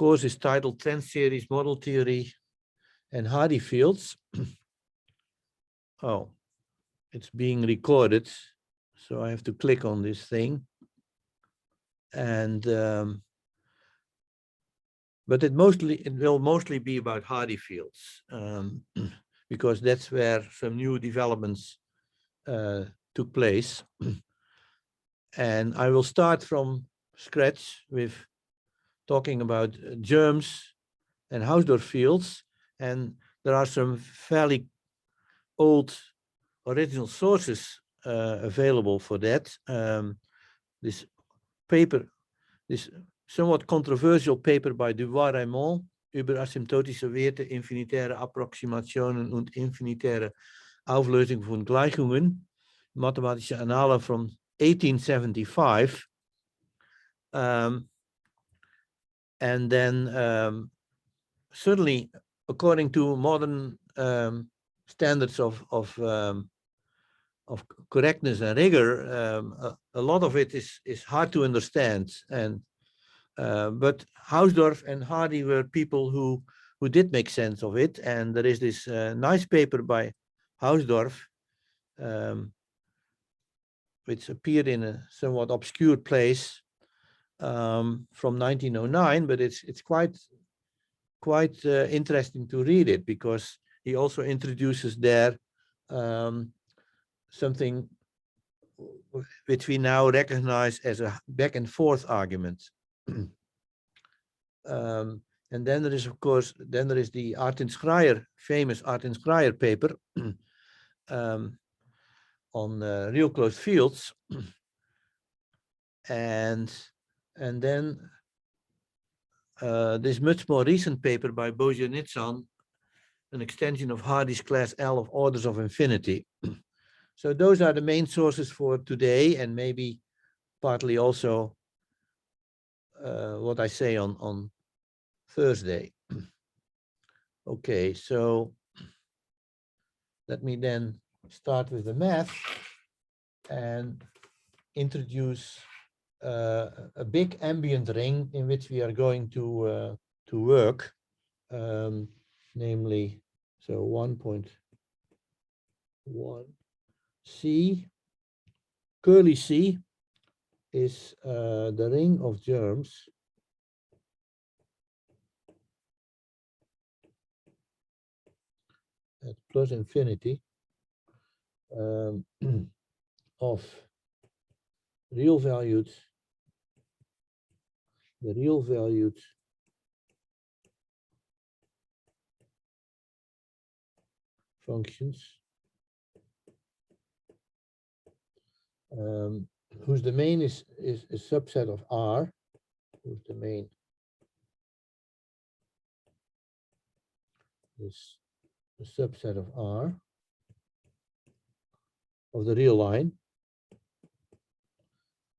course is titled Transseries Model Theory and Hardy Fields. Oh, it's being recorded, so I have to click on this thing. And but it will mostly be about Hardy fields, because that's where some new developments took place. And I will start from scratch with talking about germs and Hausdorff fields. And there are some fairly old original sources available for that. This paper, this somewhat controversial paper by Dries, über asymptotische Werte, infinitäre Approximationen und infinitäre Auflösung von Gleichungen, mathematische Annalen from 1875. And then certainly, according to modern standards of correctness and rigor, a lot of it is hard to understand. And but Hausdorff and Hardy were people who did make sense of it. And there is this nice paper by Hausdorff, which appeared in a somewhat obscure place from 1909, but it's quite interesting to read it, because he also introduces there something which we now recognize as a back and forth argument. And then there is, of course, the Artin-Schreier, famous Artin-Schreier paper on real closed fields. And then this much more recent paper by Bozier-Nitzan, an extension of Hardy's class L of orders of infinity. So those are the main sources for today, and maybe partly also what I say on Thursday. Okay, so let me then start with the math and introduce a big ambient ring in which we are going to work, namely, so 1.1 C, curly C is the ring of germs at plus infinity of the real valued functions whose domain is a subset of R, whose domain is a subset of R of the real line.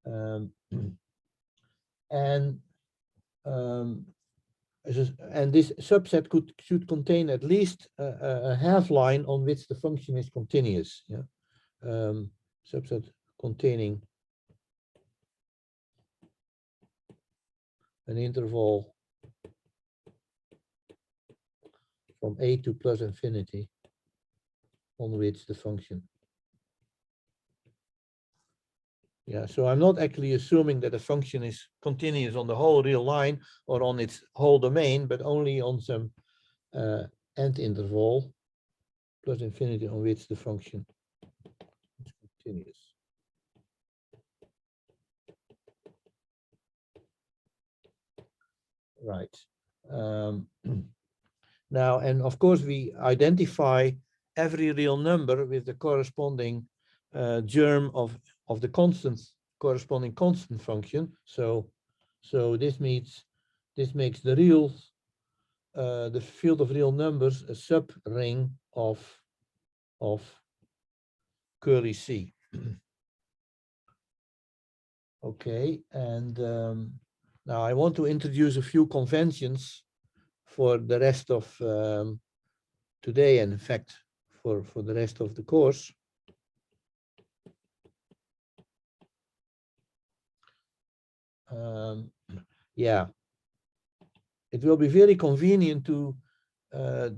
And this subset should contain at least a half line on which the function is continuous. Yeah, subset containing an interval from a to plus infinity on which the function. Yeah, so I'm not actually assuming that a function is continuous on the whole real line or on its whole domain, but only on some end interval plus infinity on which the function is continuous. Right. Now, and of course, we identify every real number with the corresponding germ of the corresponding constant function. So this makes the the field of real numbers a subring of curly C. Okay, and now I want to introduce a few conventions for the rest of today, and in fact for the rest of the course. Yeah, it will be very convenient to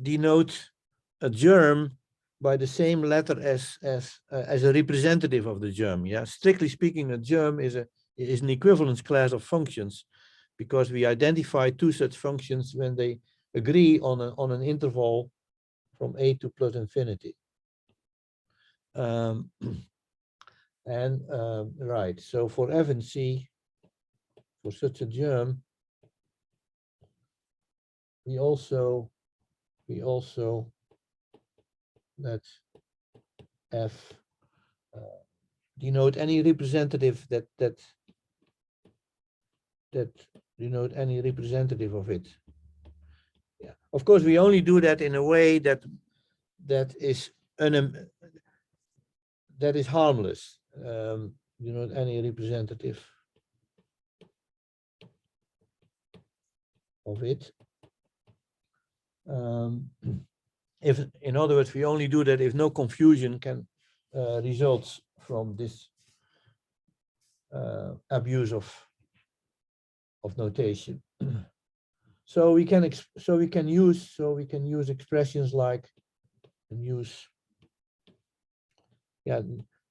denote a germ by the same letter as a representative of the germ. Yeah, strictly speaking, a germ is an equivalence class of functions, because we identify two such functions when they agree on an interval from a to plus infinity. Right, so for F and C, for such a germ, we also let F denote any representative that denote any representative of it. Yeah, of course, we only do that in a way that is harmless. Denote any representative of it. If, in other words, we only do that if no confusion can results from this abuse of notation. So we can use expressions like,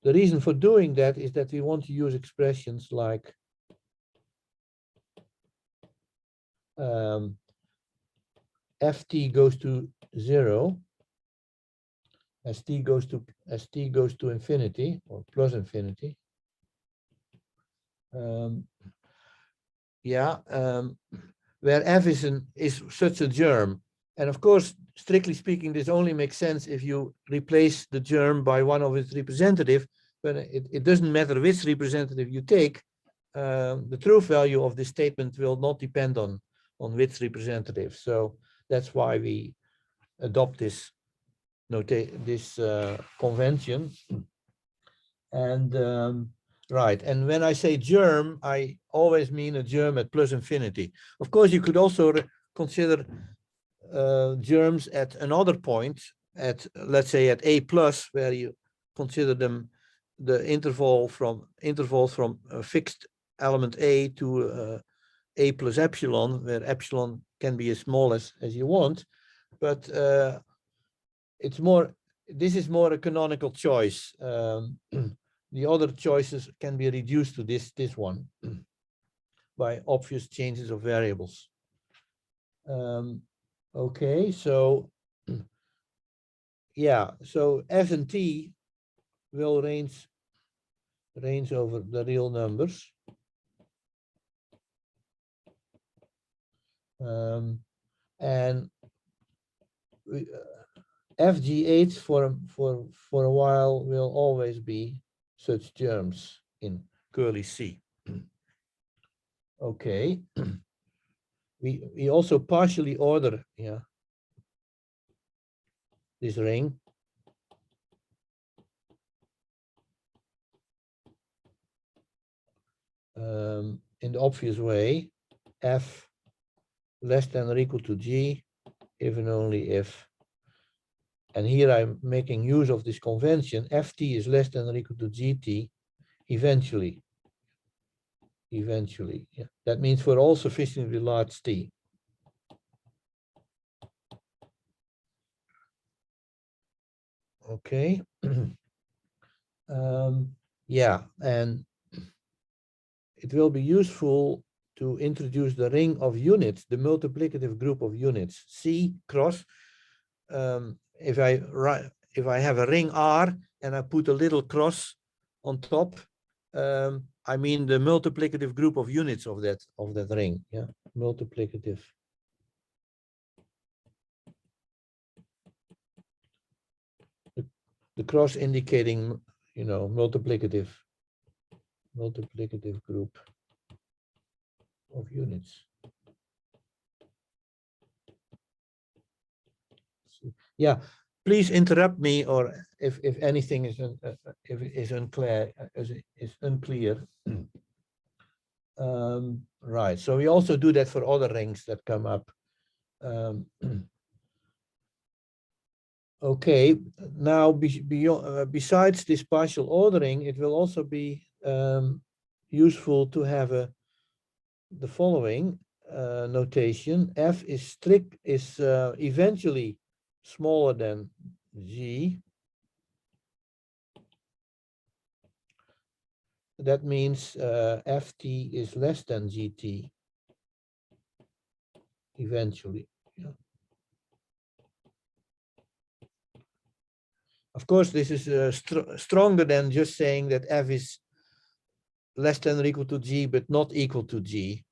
the reason for doing that is that we want to use expressions like ft goes to 0 as t goes to infinity or plus infinity. Where f is such a germ, and of course, strictly speaking, this only makes sense if you replace the germ by one of its representative. But it doesn't matter which representative you take. The true value of this statement will not depend on which representative. So that's why we adopt this convention. And right, and when I say germ, I always mean a germ at plus infinity. Of course, you could also consider germs at another point, at, let's say, at a plus, where you consider them the intervals from a fixed element a to a plus epsilon, where epsilon can be as small as you want. But this is more a canonical choice. The other choices can be reduced to this one by obvious changes of variables. Okay, so yeah, so F and T will range over the real numbers. And FGH for a while will always be such germs in curly C. Okay. We also partially order this ring. In the obvious way, F less than or equal to G, if and only if, and here I'm making use of this convention, Ft is less than or equal to Gt, eventually. Yeah. That means for all sufficiently large t. Okay. Yeah, and it will be useful to introduce the ring of units, the multiplicative group of units, C cross. If I have a ring R and I put a little cross on top, I mean the multiplicative group of units of that ring. Yeah, multiplicative. The cross indicating, multiplicative group of units. Yeah, please interrupt me, or if anything is unclear. Right. So we also do that for other rings that come up. Okay. Now, besides this partial ordering, it will also be useful to have the following. notation, F is eventually smaller than G. That means Ft is less than Gt eventually. Yeah. Of course, this is stronger than just saying that F is less than or equal to G, but not equal to G.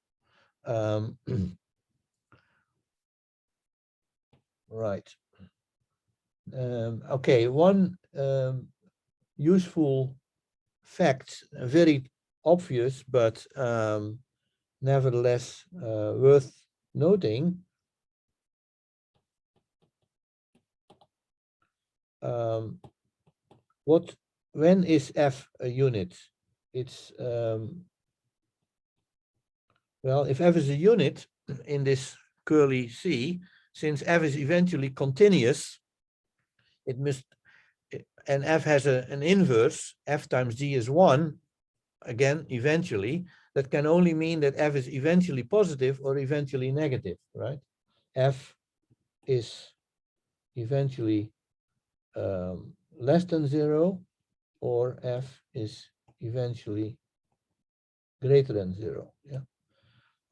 Right. Okay, one useful fact, very obvious, but nevertheless worth noting. When is F a unit? It's well, if F is a unit in this curly C, since F is eventually continuous, it must, and F has an inverse, F times G is 1, again, eventually, that can only mean that F is eventually positive or eventually negative, right? F is eventually less than 0, or F is eventually greater than 0. Yeah,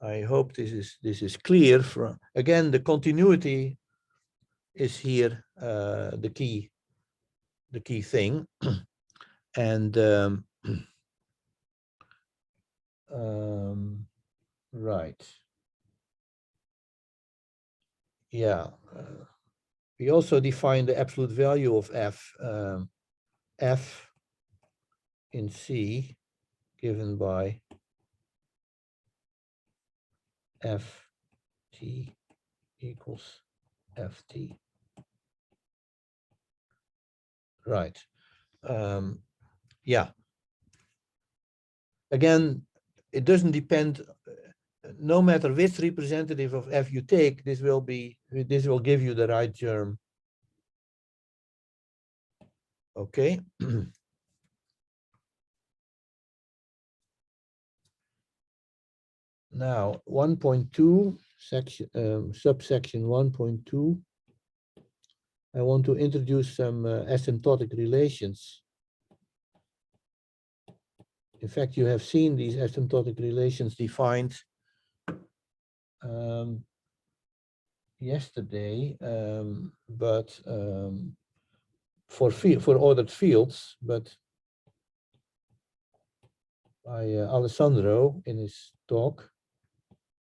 I hope this is clear. From again, the continuity is here the key thing, and right. Yeah. We also define the absolute value of F. F in C given by Ft equals Ft. Right. Yeah. Again, it doesn't depend. No matter which representative of F you take, this will give you the right germ. Okay. Now 1.2 section subsection 1.2. I want to introduce some asymptotic relations. In fact, you have seen these asymptotic relations defined yesterday, but for ordered fields, but by Alessandro in his talk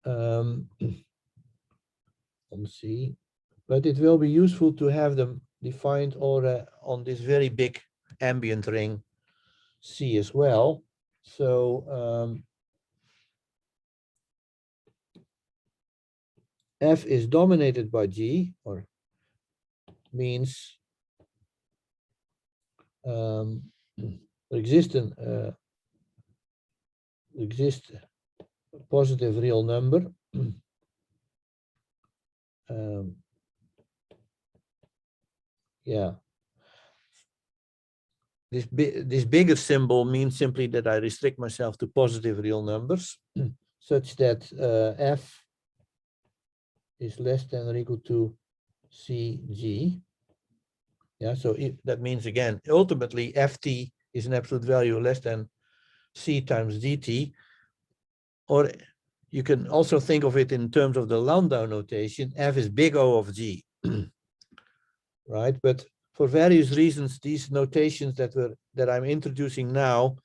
on C. But it will be useful to have them defined on this very big ambient ring C as well. So F is dominated by G, or means exists a positive real number. Yeah. This bigger symbol means simply that I restrict myself to positive real numbers, such that F is less than or equal to CG. Yeah, so that means again, ultimately Ft is an absolute value less than C times dt, or you can also think of it in terms of the Landau notation, F is big O of G, right? But for various reasons, these notations that I'm introducing now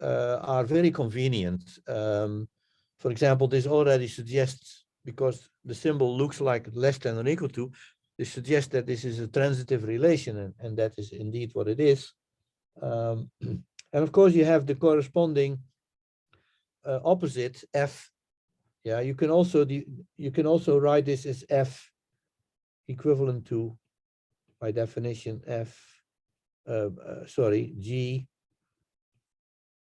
are very convenient. For example, this already suggests, because the symbol looks like less than or equal to, this suggests that this is a transitive relation, and that is indeed what it is. And of course, you have the corresponding opposite F. Yeah, you can also write this as F equivalent to, by definition, G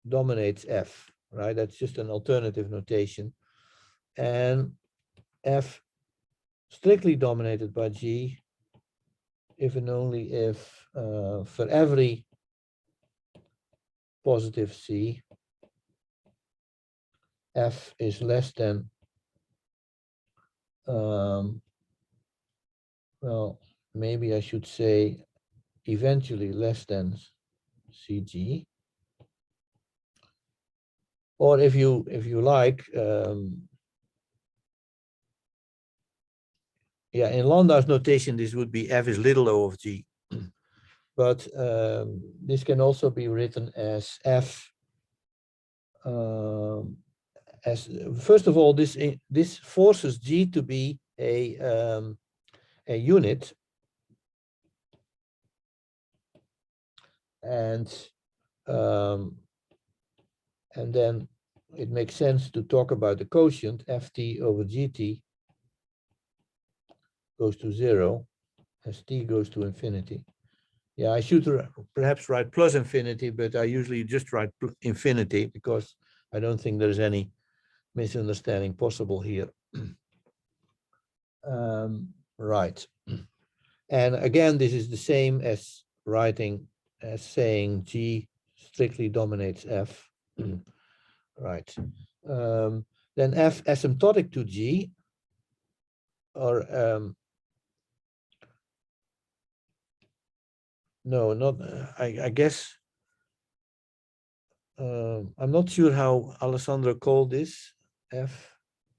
dominates F, right? That's just an alternative notation. And F strictly dominated by G if and only if for every positive C, F is less than well, maybe I should say eventually less than CG. Or if you like, yeah, in Landau's notation, this would be F is little O of G. But this can also be written as F. As first of all, this forces G to be a unit, and then it makes sense to talk about the quotient ft over gt goes to 0 as t goes to infinity. Yeah, I should perhaps write plus infinity, but I usually just write infinity because I don't think there's any misunderstanding possible here. Right. And again, this is the same as saying G strictly dominates F. Right. Then F asymptotic to G, or no, not, I guess, I'm not sure how Alessandro called this,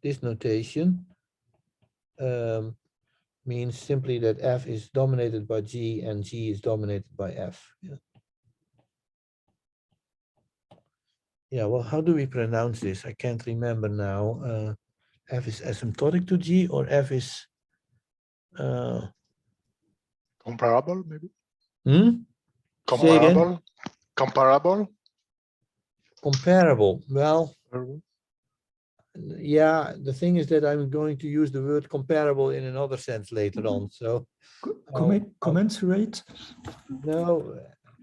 this notation. Means simply that F is dominated by G and G is dominated by F. Yeah. Yeah, well, how do we pronounce this? I can't remember now. F is asymptotic to G, or F is comparable, maybe. Say again? Comparable. Comparable. Well, yeah, the thing is that I'm going to use the word comparable in another sense later on. So commensurate? No,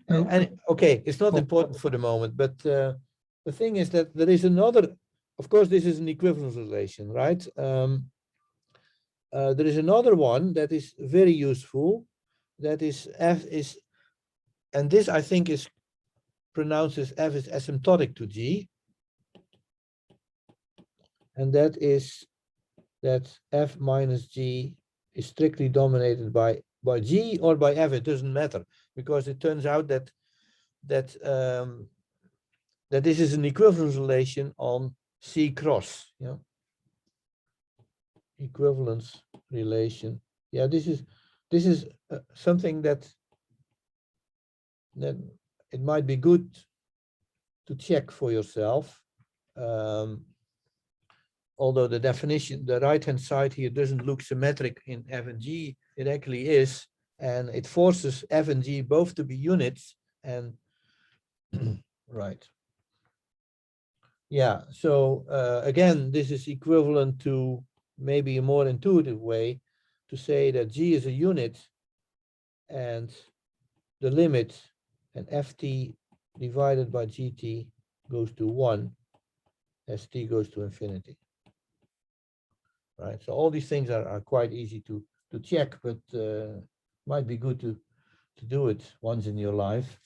No. and okay, it's not important for the moment, but the thing is that there is another, of course, this is an equivalence relation, right? There is another one that is very useful, that is F is, and this I think is pronounced as F is asymptotic to G, and that is that F minus G is strictly dominated by G or by F, it doesn't matter, because it turns out that that this is an equivalence relation on C cross. Yeah, equivalence relation. Yeah, this is something that it might be good to check for yourself. Although the definition, the right-hand side here doesn't look symmetric in F and G, it actually is, and it forces F and G both to be units. And right. Yeah, so again, this is equivalent to maybe a more intuitive way to say that G is a unit and the limit and ft divided by gt goes to 1 as t goes to infinity. Right, so all these things are quite easy to check, but might be good to do it once in your life.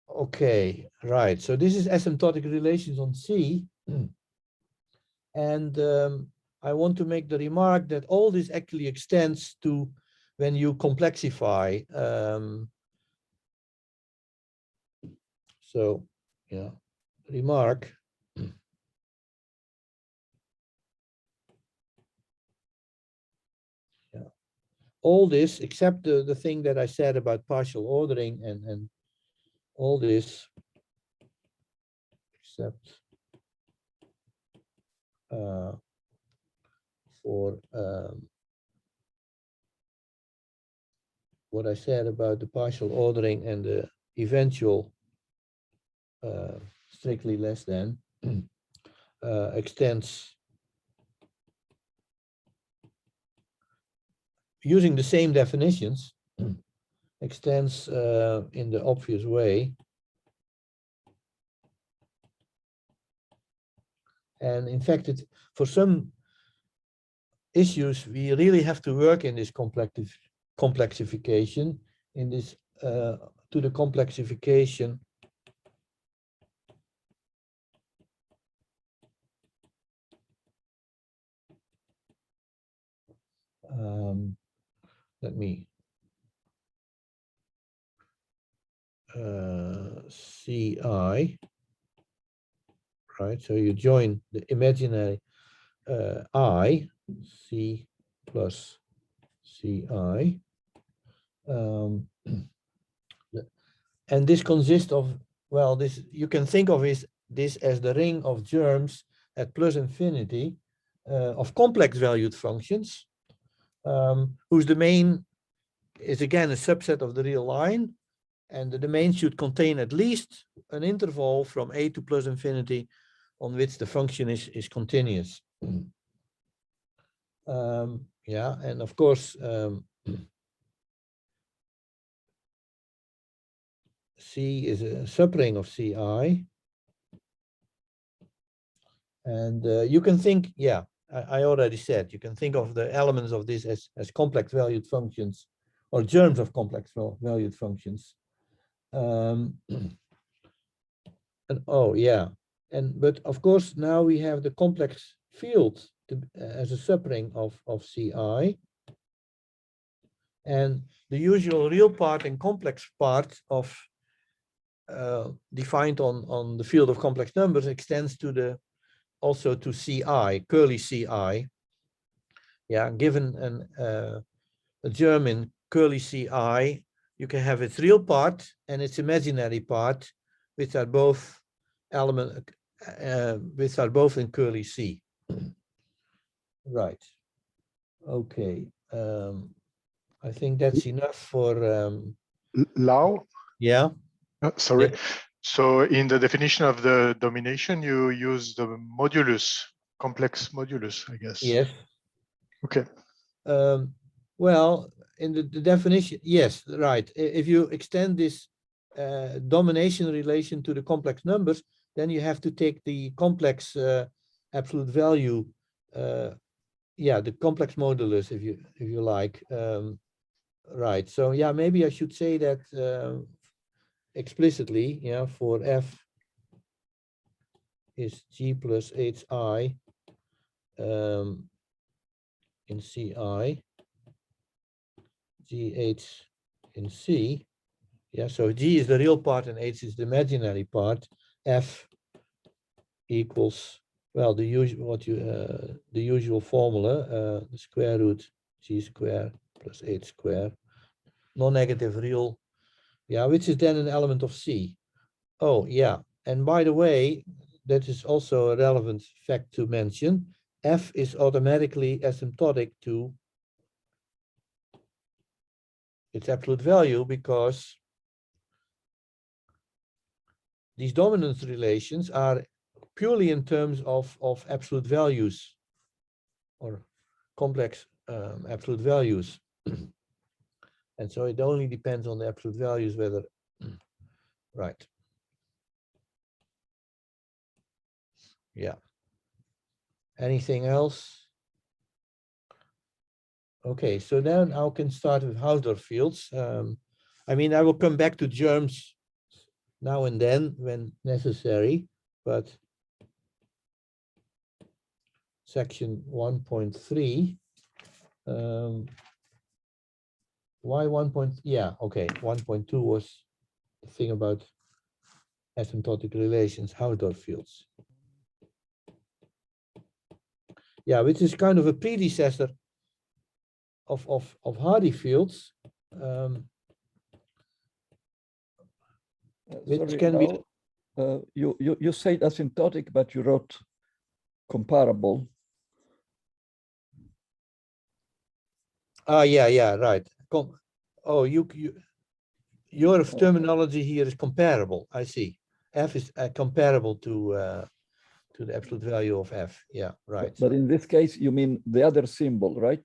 Okay, right. So this is asymptotic relations on C. And I want to make the remark that all this actually extends to when you complexify. So, yeah, remark. Yeah. All this, except the thing that I said about partial ordering and all this, except for what I said about the partial ordering and the eventual strictly less than extends using the same definitions, extends in the obvious way. And in fact, for some issues, we really have to work in this complexification, in this to the complexification Let me CI, right? So you join the imaginary I, C plus CI. And this consists of, well, this you can think of this as the ring of germs at plus infinity of complex valued functions, whose domain is again a subset of the real line, and the domain should contain at least an interval from a to plus infinity on which the function is continuous. Yeah, and of course, C is a subring of Ci. And you can think, yeah, I already said, you can think of the elements of this as complex valued functions or germs of complex valued functions. And oh, yeah. But of course, now we have the complex field as a subring of Ci. And the usual real part and complex part of defined on the field of complex numbers extends to the also to Ci, curly Ci. Yeah, given a germ in curly Ci, you can have its real part and its imaginary part, which are both which are both in curly C. Right. Okay. I think that's enough for. Lau? Yeah. Sorry. Yeah. So in the definition of the domination, you use the modulus, complex modulus, I guess. Yes. Okay. Well, in the definition, yes, right. If you extend this domination relation to the complex numbers, then you have to take the complex absolute value, yeah, the complex modulus, if you like. Right. So yeah, maybe I should say that explicitly. Yeah, for f is g plus hi in Ci. GH in C. Yeah, so G is the real part and H is the imaginary part. F equals, well, the usual formula, the square root G square plus H square, non-negative real, yeah, which is then an element of C. Oh, yeah, and by the way, that is also a relevant fact to mention. F is automatically asymptotic to its absolute value because these dominance relations are purely in terms of absolute values or complex absolute values. And so it only depends on the absolute values whether, right. Yeah. Anything else? Okay, so then I can start with Hausdorff fields. I mean, I will come back to germs now and then when necessary, but section 1.3, why 1. Yeah, okay, 1.2 was the thing about asymptotic relations, Hausdorff fields. Yeah, which is kind of a predecessor of Hardy fields, which Sorry, can be. You said asymptotic, but you wrote comparable. Yeah, right. Oh, your terminology here is comparable. I see. F is comparable to the absolute value of F. Yeah, right. But in this case, you mean the other symbol, right?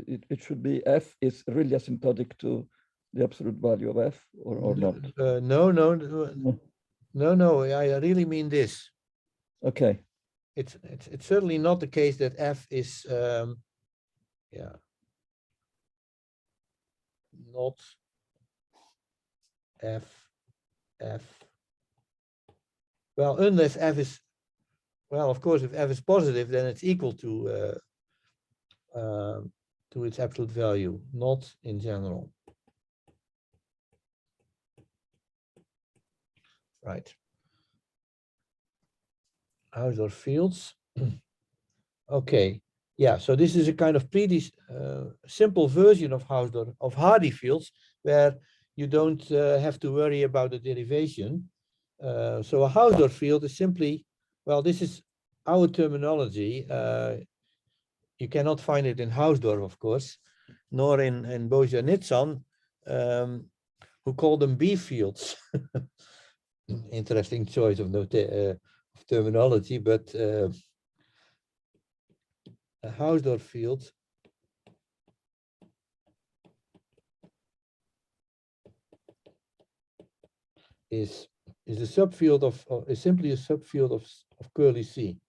It should be F is really asymptotic to the absolute value of F, or not? No. I really mean this. Okay. It's certainly not the case that F is not F. Well, unless F is, well, of course, if F is positive, then it's equal to to its absolute value, not in general. Right. Hausdorff fields. Okay. Yeah, so this is a kind of pretty simple version of Hausdorff of Hardy fields where you don't have to worry about the derivation. So a Hausdorff field is simply, well, this is our terminology. You cannot find it in Hausdorff, of course, nor in Bose-Nitzan, who call them B fields. Interesting choice of terminology, but a Hausdorff field is a subfield is simply a subfield of curly C.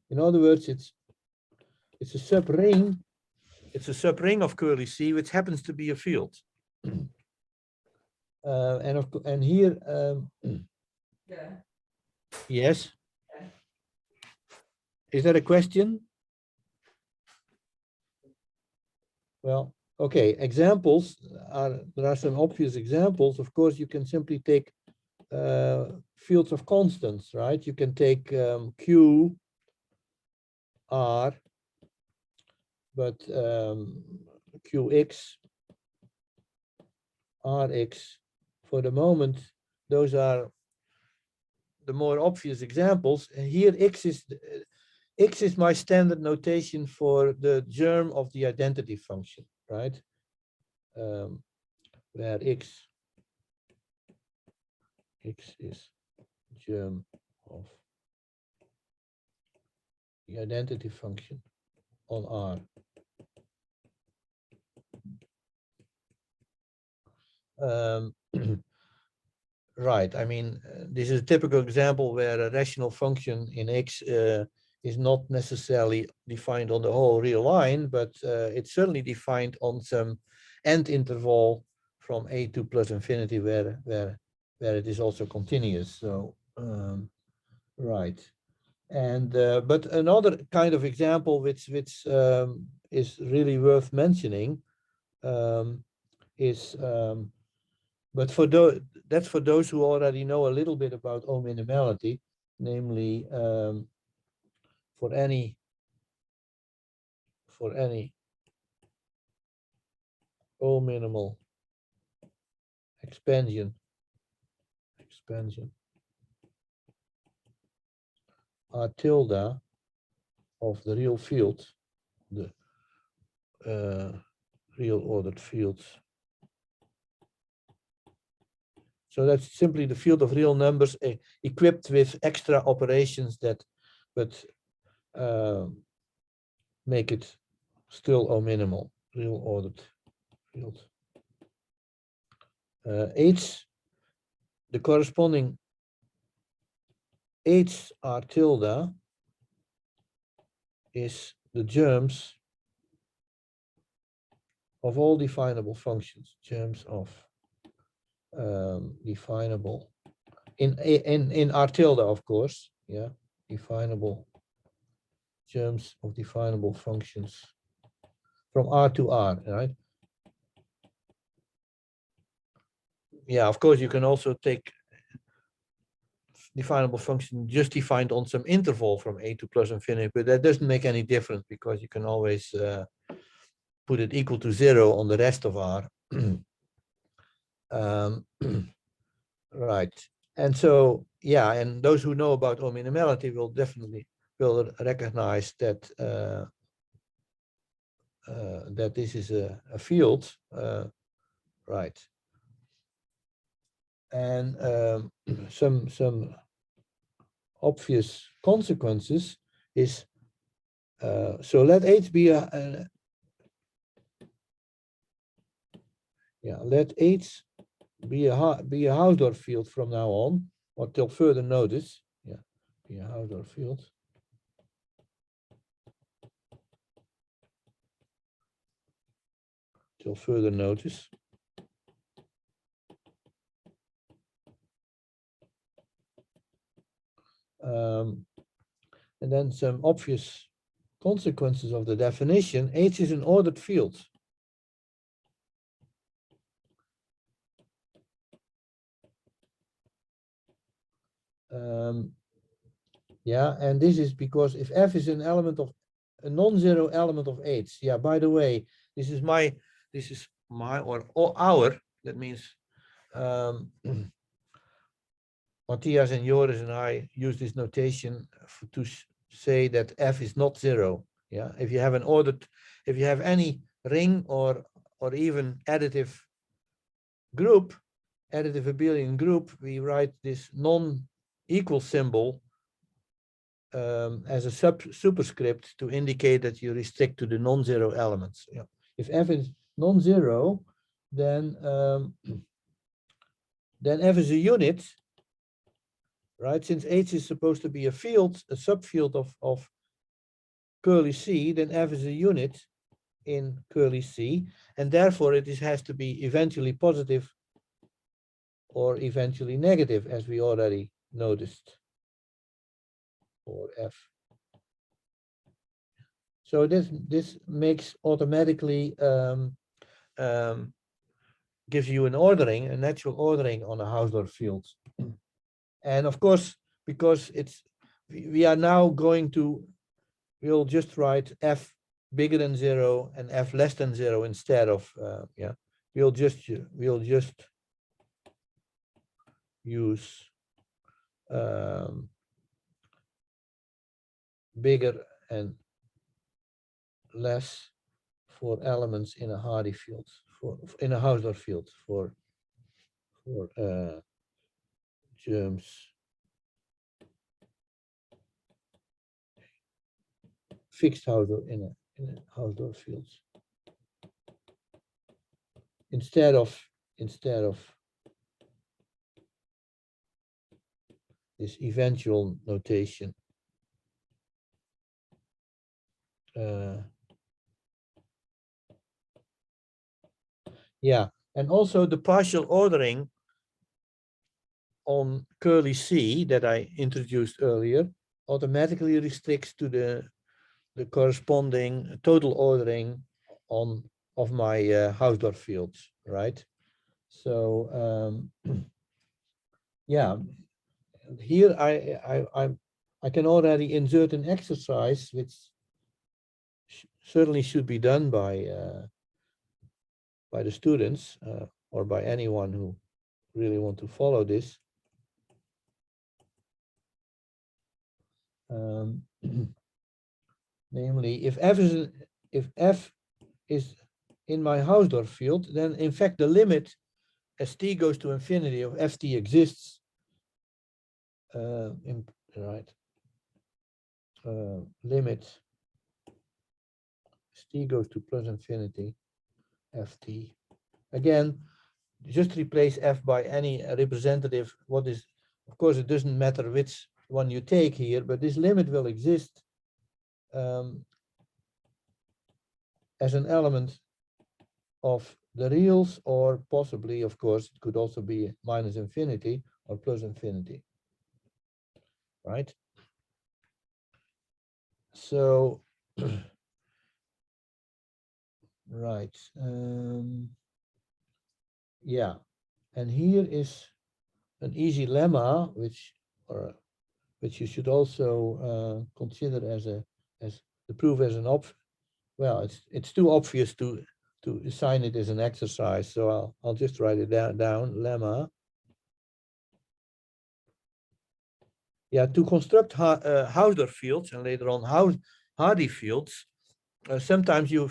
In other words, it's a subring. It's a subring of curly C, which happens to be a field. And here, Yeah. yes. Is that a question? Well, okay. Examples there are some obvious examples. Of course, you can simply take fields of constants, right? You can take Q, R, but Qx, Rx, for the moment, those are the more obvious examples. And here X is my standard notation for the germ of the identity function, right? Where X is germ of the identity function on R. Right, I mean, this is a typical example where a rational function in X is not necessarily defined on the whole real line, but it's certainly defined on some end interval from A to plus infinity where it is also continuous. So, right. And but another kind of example which is really worth mentioning is but that's for those who already know a little bit about O minimality, namely for any O minimal expansion R tilde of the real field, the real ordered fields. So that's simply the field of real numbers equipped with extra operations that, but make it still O minimal, real ordered field. H, the corresponding H R tilde is the germs of all definable functions, germs of definable in R tilde, of course, yeah, definable germs of definable functions from R to R, right? Yeah, of course, you can also take definable function just defined on some interval from A to plus infinity, but that doesn't make any difference because you can always put it equal to 0 on the rest of R. Right. And so, yeah, and those who know about O minimality will definitely recognize that that this is a field, right? And some obvious consequences is so let H be let H be a Hausdorff field from now on, or till further notice. Yeah, be a Hausdorff field. Till further notice. And then some obvious consequences of the definition, H is an ordered field. Yeah, and this is because if F is an element of a non-zero element of H. Yeah, by the way, this is my or our, that means Matthias and Joris and I use this notation to say that F is not zero. Yeah, if you have an ordered, if you have any ring or even additive group, additive abelian group, we write this non-equal symbol as a superscript to indicate that you restrict to the non-zero elements. Yeah. If F is non-zero, then F is a unit, right? Since H is supposed to be a field, a subfield of curly C, then F is a unit in curly C, and therefore it has to be eventually positive or eventually negative, as we already noticed for F. So this makes automatically gives you an ordering, a natural ordering on a Hausdorff field. And of course, because we are now going to, we'll just write F bigger than 0 and F less than 0 instead of, yeah, we'll just use bigger and less for elements in a Hardy field, in a Hausdorff field for germs. Fixed Hausdorff in a Hausdorff field. Instead of this eventual notation. Yeah, and also the partial ordering on curly C that I introduced earlier automatically restricts to the corresponding total ordering of my Hausdorff fields, right? So yeah, here I can already insert an exercise which certainly should be done by the students or by anyone who really want to follow this. Namely, if F is in my Hausdorff field, then in fact the limit as t goes to infinity of ft exists. Limit as t goes to plus infinity ft. Again, just replace f by any representative. What is, of course, it doesn't matter which one you take here, but this limit will exist as an element of the reals, or possibly, of course, it could also be minus infinity or plus infinity, right? So, right, yeah, and here is an easy lemma, which you should also consider as the proof as an well, it's too obvious to assign it as an exercise, so I'll just write it down lemma. Yeah, to construct Hausdorff fields and later on Hardy fields, sometimes you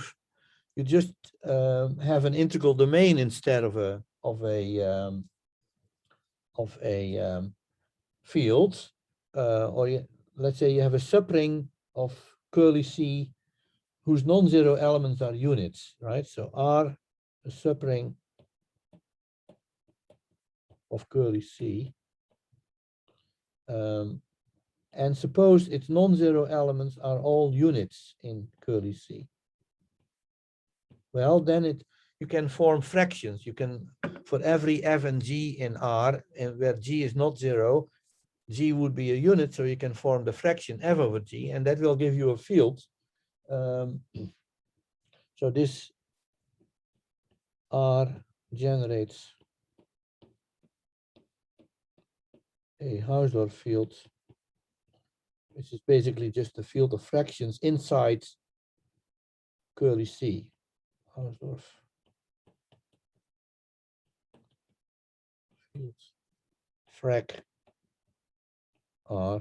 just have an integral domain instead of a field, or let's say you have a subring of curly C whose non-zero elements are units, right? So R, a subring of curly C, and suppose its non-zero elements are all units in curly C. Well, then you can form fractions. You can, for every f and g in R, and where g is not 0, g would be a unit, so you can form the fraction f over g, and that will give you a field So this R generates a Hausdorff field, which is basically just a field of fractions inside curly C. Hausdorff fields frac R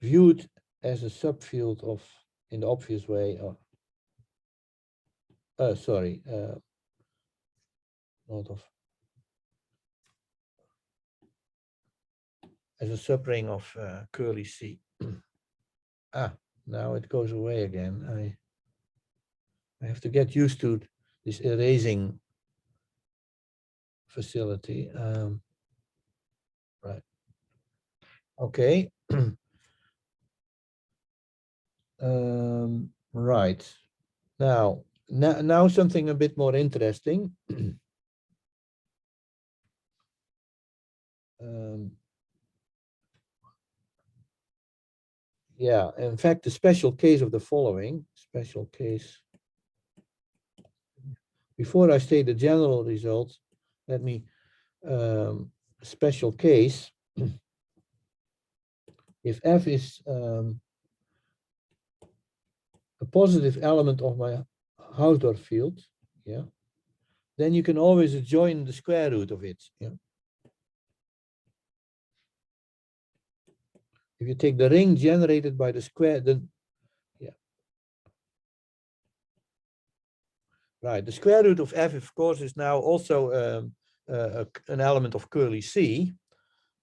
viewed as a subfield of, in the obvious way, sorry, not of, as a subring of curly C. Now it goes away again. I have to get used to this erasing facility. Right. Okay. Right. Now something a bit more interesting. Yeah, in fact, the special case of the following, special case. Before I state the general result, let me, special case. If F is a positive element of my Hausdorff field, yeah, then you can always adjoin the square root of it. Yeah. If you take the ring generated by the square, then yeah. Right, the square root of F, of course, is now also an element of curly C.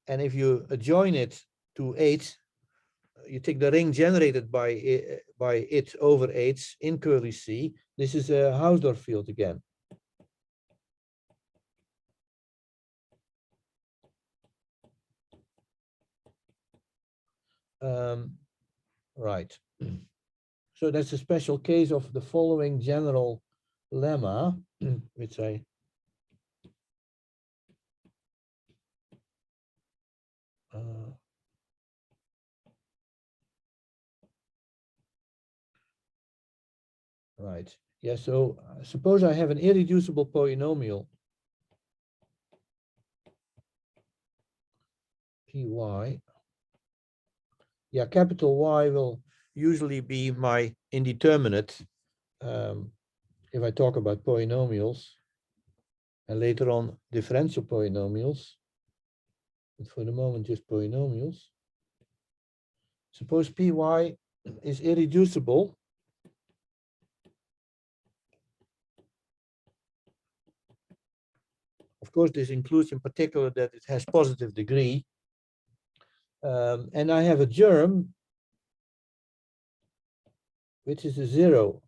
And if you adjoin it to H, you take the ring generated by it over H in curly C. This is a Hausdorff field again. Right. So that's a special case of the following general lemma, which I right. Yeah, so suppose I have an irreducible polynomial Py. Yeah, capital Y will usually be my indeterminate if I talk about polynomials, and later on differential polynomials, but for the moment just polynomials. Suppose Py is irreducible. Of course, this includes in particular that it has positive degree. And I have a germ which is a 0.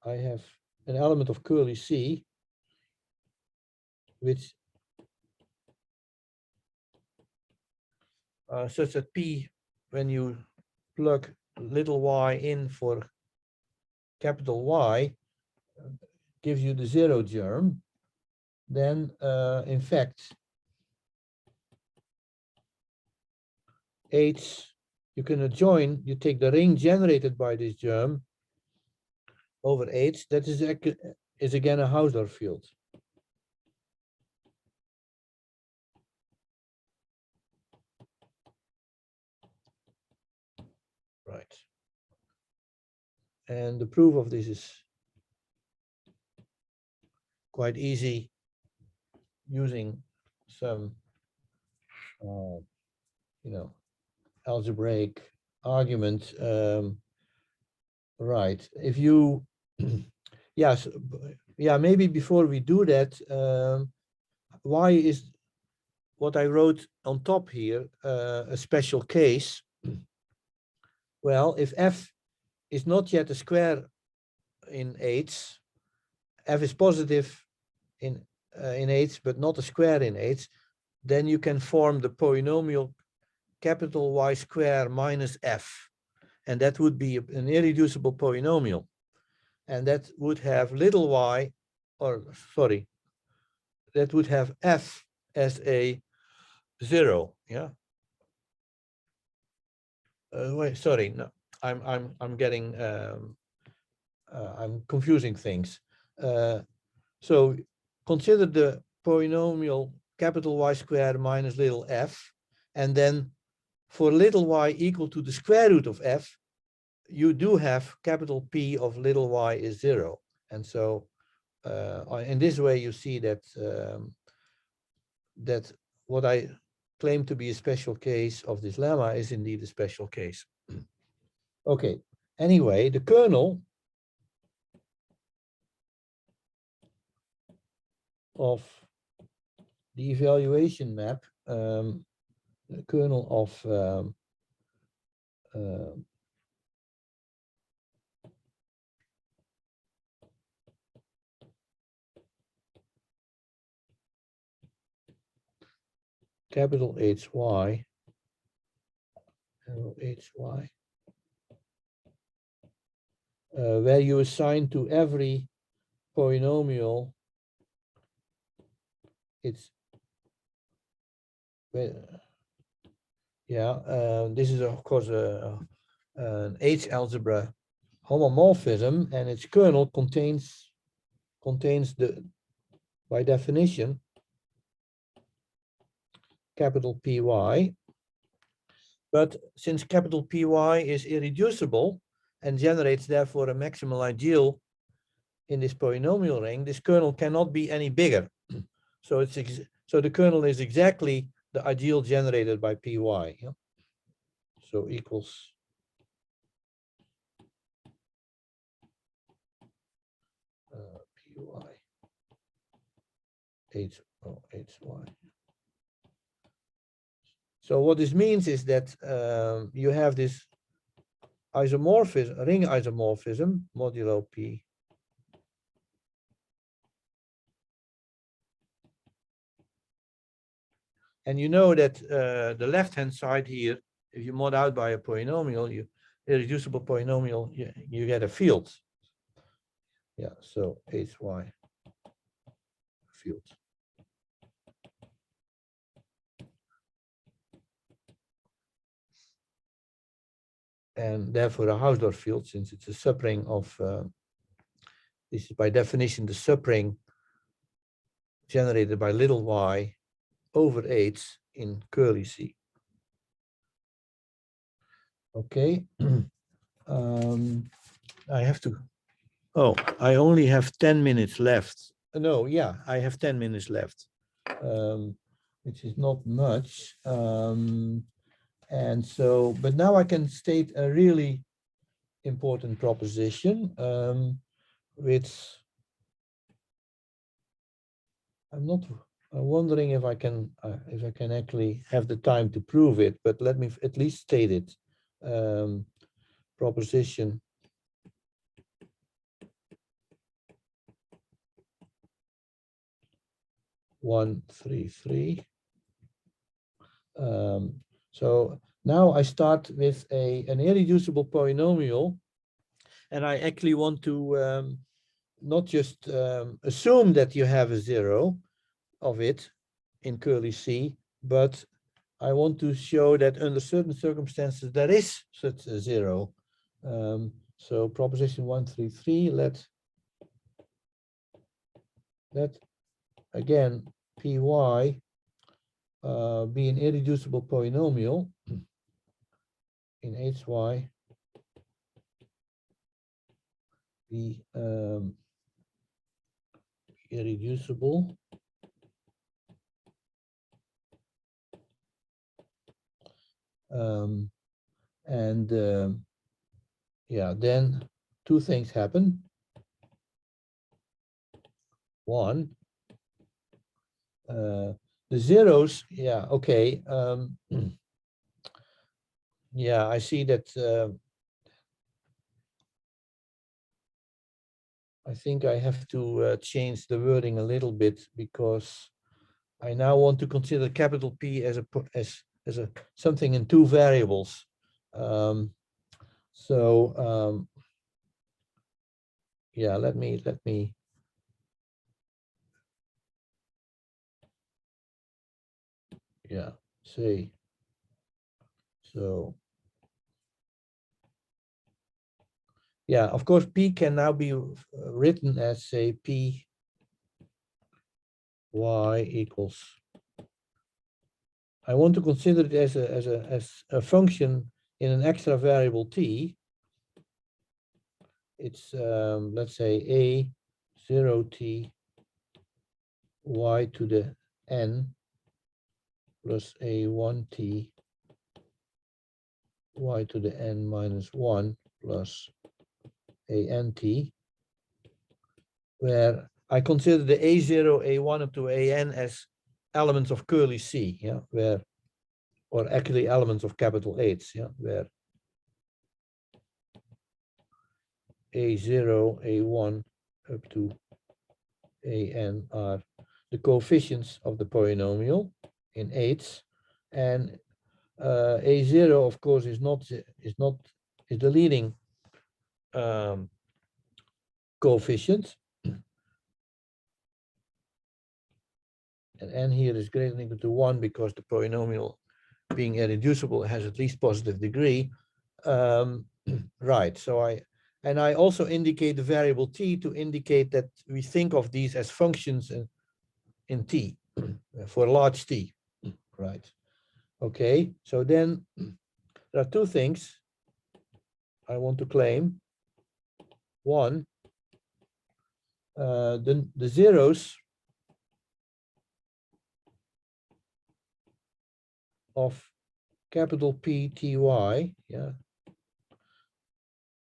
I have an element of curly C, which such that P, when you plug little y in for capital Y, gives you the 0 germ, then in fact, H, you can adjoin, you take the ring generated by this germ over H, that is again a Hausdorff field. Right. And the proof of this is quite easy using some, algebraic argument. Right. If you, yes, yeah, maybe before we do that, why is what I wrote on top here a special case? Well, if F is not yet a square in H, F is positive in H, but not a square in H, then you can form the polynomial capital Y square minus F. And that would be an irreducible polynomial. And that would have little y, or sorry, that would have F as a 0, yeah? Wait, sorry, no. I'm getting I'm confusing things. So consider the polynomial capital Y squared minus little f, and then for little y equal to the square root of f, you do have capital P of little y is 0. And so in this way, you see that that what I claim to be a special case of this lemma is indeed a special case. Okay, anyway, the kernel of the evaluation map, the kernel of capital HY, HY, where you assign to every polynomial its, yeah, this is of course an H algebra homomorphism, and its kernel contains the, by definition, capital PY. But since capital PY is irreducible and generates therefore a maximal ideal in this polynomial ring, this kernel cannot be any bigger. So it's so the kernel is exactly the ideal generated by PY. Yeah? So equals PY HY. So what this means is that you have this isomorphism, ring isomorphism, modulo P. And you know that the left-hand side here, if you mod out by a polynomial, irreducible polynomial, you get a field. Yeah, so HY field. And therefore a Hausdorff field, since it's a subring of, this is by definition the subring generated by little y over H in curly C. Okay, I have to, oh, I only have 10 minutes left. No, yeah, I have 10 minutes left, which is not much. And so, but now I can state a really important proposition, which I'm not wondering if I can actually have the time to prove it, but let me at least state it. Proposition 133. So now I start with an irreducible polynomial, and I actually want to not just assume that you have a 0 of it in curly C, but I want to show that under certain circumstances there is such a 0. So proposition 133, let again PY be an irreducible polynomial in HY be irreducible and yeah, then two things happen. One, the zeros, yeah, okay. Yeah, I see that. I think I have to change the wording a little bit, because I now want to consider capital P as a something in two variables. Yeah, let me yeah, say so Yeah, of course, P can now be written as, say, P y equals. I want to consider it as a function in an extra variable t. It's let's say a0t y to the n plus a1t y to the n minus 1 plus ant, where I consider the a0, a1 up to an as elements of curly C, yeah, where, or actually elements of capital H, yeah, where a0, a1 up to an are the coefficients of the polynomial in H, and a0 of course is the leading coefficient, and n here is greater than or equal to 1 because the polynomial being irreducible has at least positive degree. Right, so I also indicate the variable t to indicate that we think of these as functions in t for large t, right? Okay, so then there are two things I want to claim. One, the zeros of capital P T Y, yeah.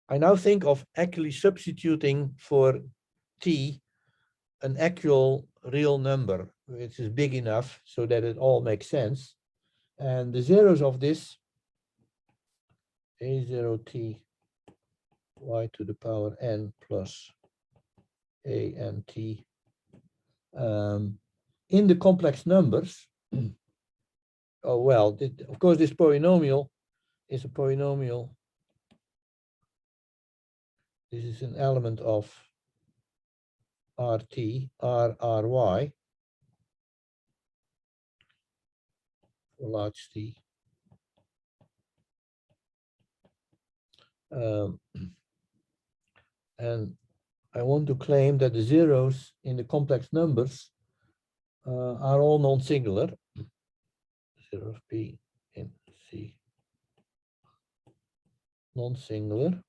I now think of actually substituting for t an actual real number, which is big enough so that it all makes sense. And the zeros of this a0t y to the power n plus ant in the complex numbers. Oh, well, of course, this polynomial is a polynomial. This is an element of RT, RRY, for large T. And I want to claim that the zeros in the complex numbers are all non-singular. Zeros P in C, non-singular.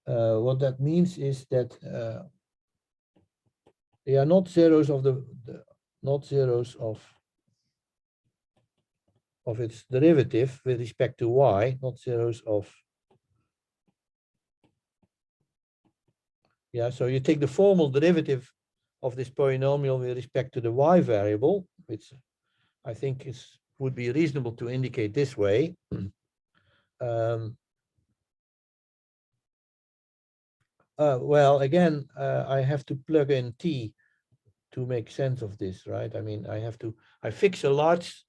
What that means is that they are not zeros of not zeros of its derivative with respect to y, not zeros of. Yeah, so you take the formal derivative of this polynomial with respect to the y variable, which I think would be reasonable to indicate this way. Well, again, I have to plug in t to make sense of this, right? I mean, I fix a large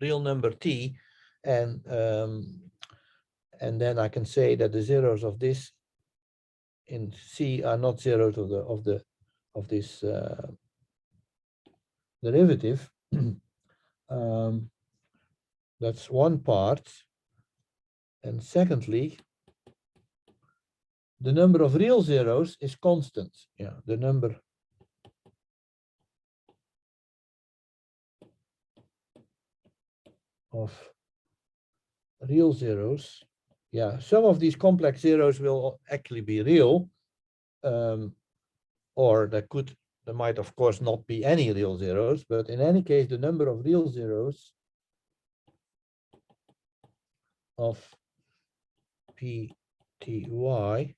real number t, and then I can say that the zeros of this in C are not zeros of this derivative. That's one part. And secondly, the number of real zeros is constant. Yeah, the number of real zeros. Yeah, some of these complex zeros will actually be real, or there might of course not be any real zeros, but in any case, the number of real zeros of PTY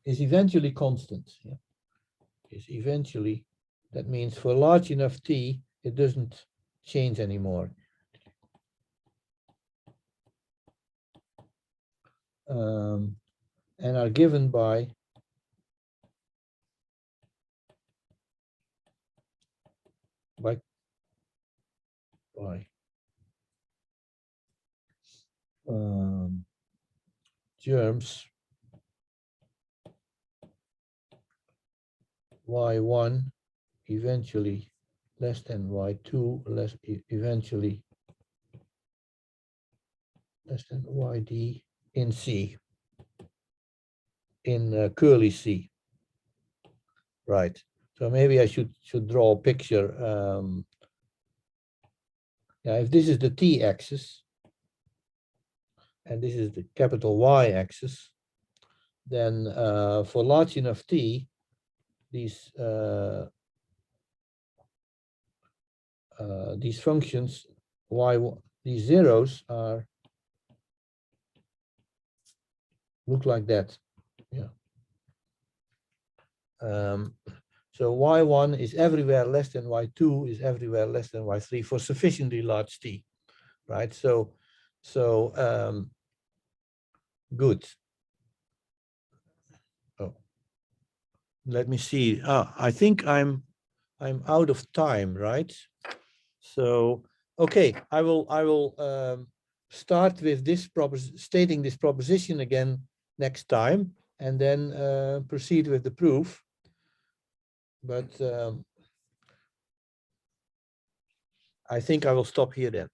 is eventually constant. Yeah. Is eventually, that means for large enough t, it doesn't change anymore. And are given by germs y1 eventually less than y2 eventually less than yd in C, in curly C. Right. So maybe I should draw a picture. Yeah, if this is the t-axis, and this is the capital Y-axis, then for large enough t, these functions these zeros look like that. Yeah. So y1 is everywhere less than y2 is everywhere less than y3 for sufficiently large t, right? So good. Oh, let me see. I think I'm out of time, right? So okay, I will start with this stating this proposition again next time, and then proceed with the proof. But I think I will stop here then.